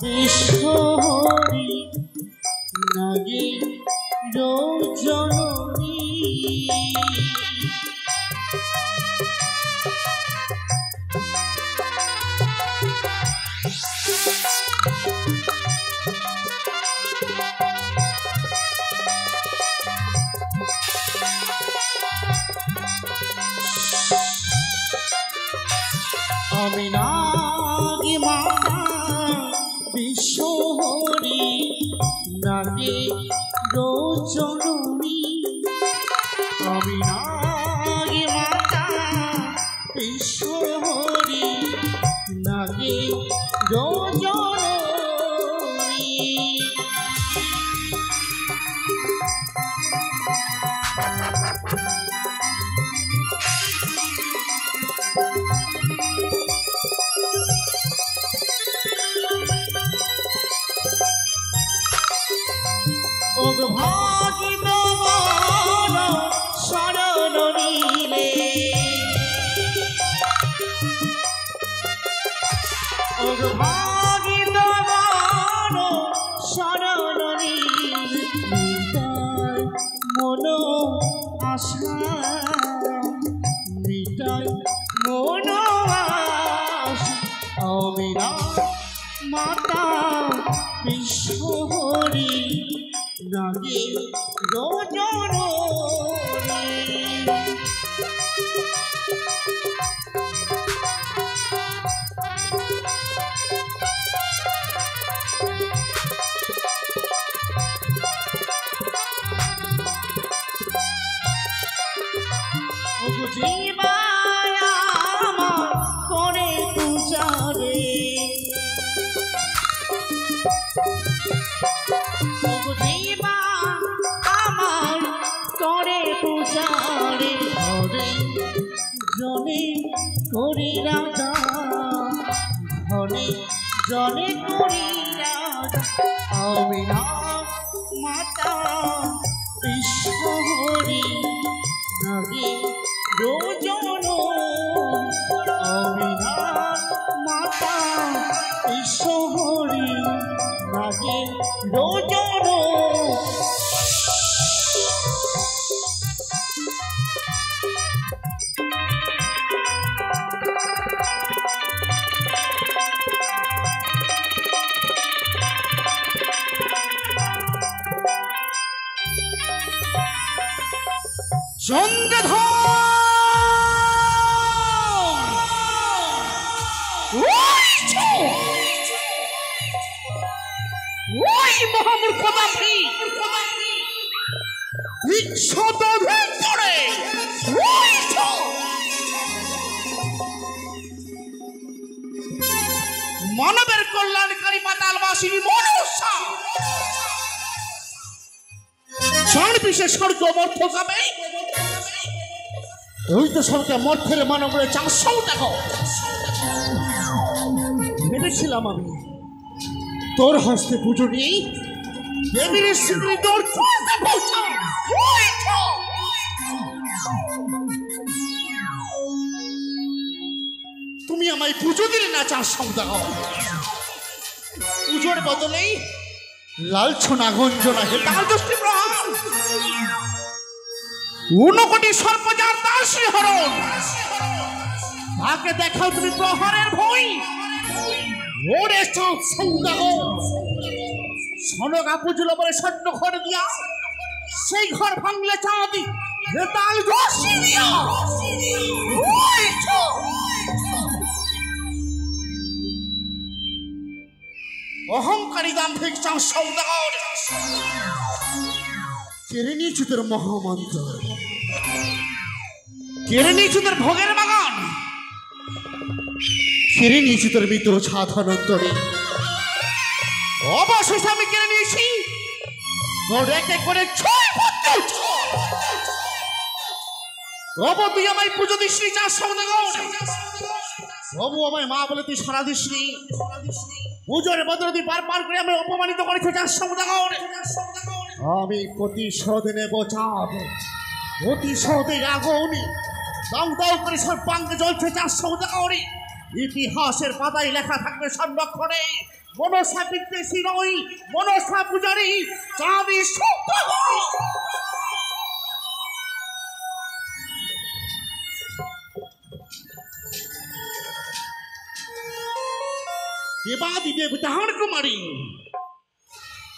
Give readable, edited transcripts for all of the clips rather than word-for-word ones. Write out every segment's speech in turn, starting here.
বিশ্বহরি নাগে রোজনী আমি নাগি মাতা বিশ্বহরি নাগে রোজনী আমি নাগি মাতা বিশ্বহরি নাগে রোজনী ভাগিত শরণ নিলে ভাগিত শরণ নিলে মন আশা মিটাই মন আশা অমিরা মাতা বিশ্বহরি নাগে রোজনী জীবায়া আমার করে পূজারে জীবা আমার করে পূজারে ঘরে জনে করি রাজা ঘরে জনে করি রাজা আমি না মাতা বিশ্বহরি নাগে রোজনী আমি না মাতা বিশ্বহরি নাগে রোজনী মানবের কল্যাণকারী পাতালবাসিনী মনুষ্যা ষাঁড় বিশেষ স্বর্গ মর্থ যাবে ওই তো সবকে মর্থের মানবের 400 টাকা ভেবেছিলাম আমি তোর হস্তে পুজো নিয়ে দেবীর স্মৃতি তোর তুমি আমায় পুজো দিলে না 400 টাকা পুজোর বদলে লালছনা গঞ্জনা হেতাল দৃষ্টি প্রহার 1 কোটি সর্বজার দাসী হরণ তাকে দেখাও তুমি প্রহারের ভয় ওরে সৌদাগর সনগা পুজলো বলে স্বর্ণ ঘর দিয়া সেই ঘর ভাঙলে চাঁদি হেতাল দৃষ্টি দিয়া অহংকারী দাম্ভিক সৌদাগর কেড়ে নিয়েছি তোর মহামন্ত্র কেড়ে নিয়েছি তোর ভোগের বাগান কেড়ে নিয়েছি তোর মিত্র ছাধানন্তরে অবশেষে আমি কেড়ে নিয়েছি তোর এক এক করে 6 তবু তুই আমায় পুজো দিসনি 400 টাকা তবু আমায় মা বলে তুই সারা দিসনি পুজোর বদলে তুই পার করে আমি অপমানিত করেছি 400 টাকা আমি প্রতিশোধ নেব চাঁদ প্রতিশোধে আগুনি দাও দাও করে সর্বাঙ্গে জ্বলছে 400 টাকা ইতিহাসের পাতায় লেখা থাকবে সংরক্ষণে মনসা বিদ্বেষী নই, মনসা পূজারী চাঁদি সৌদাগর। দেবাদি দেবতার কুমারী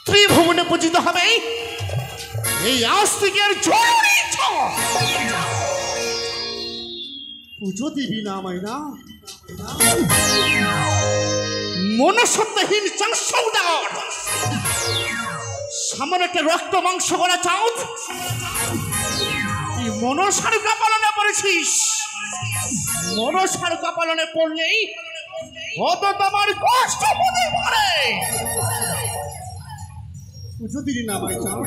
ত্রিভুবনে পূজিত হবে এই আস্তিকের জরুরি পুজো দিবি না আমায় না? মনসত্বহীন সৌদাগর, সামান্য একটা রক্ত মাংস করা চাঁদ তুই মনসার কপালনে পড়েছিস। মনসার কপালনে পড়লেই কত তোমার কষ্ট হতে পারে। পুজো দিলি না আমায় চাঁদ,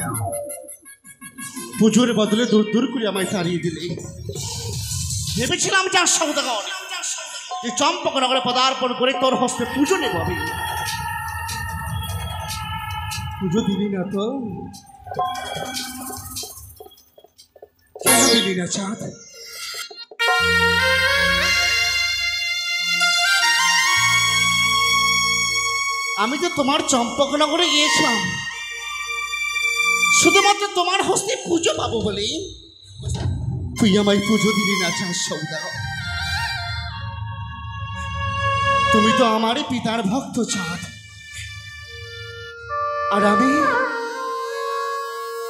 পুজোর বদলে দূর দূর করে আমায় তাড়িয়ে দিলে। ভেবেছিলাম চাঁদ সৌদাগর যে চম্পকনগরে পদার্পণ করে তোর হস্তে পুজো নেব আমি। পুজো দিলি না তো? পুজো দিলি না চাঁদ? আমি তো তোমার চম্পকনগরে গিয়েছিলাম শুধুমাত্র তোমার হস্তে পুজো পাবো বলেই। তুই আমায় পুজো দিলি না চাঁদ সৌদাগর। তুমি তো আমারই পিতার ভক্ত চাঁদ, আর আমি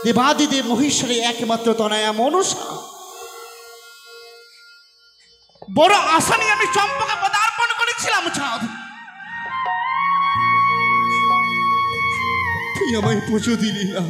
দেবাদিদেব মহেশ্বরী একমাত্র তনয়া মনসা। বড় আশা নিয়ে আমি চম্পকে পদার্পণ করেছিলাম চাঁদ। তুই আমায় পুজো দিলি না।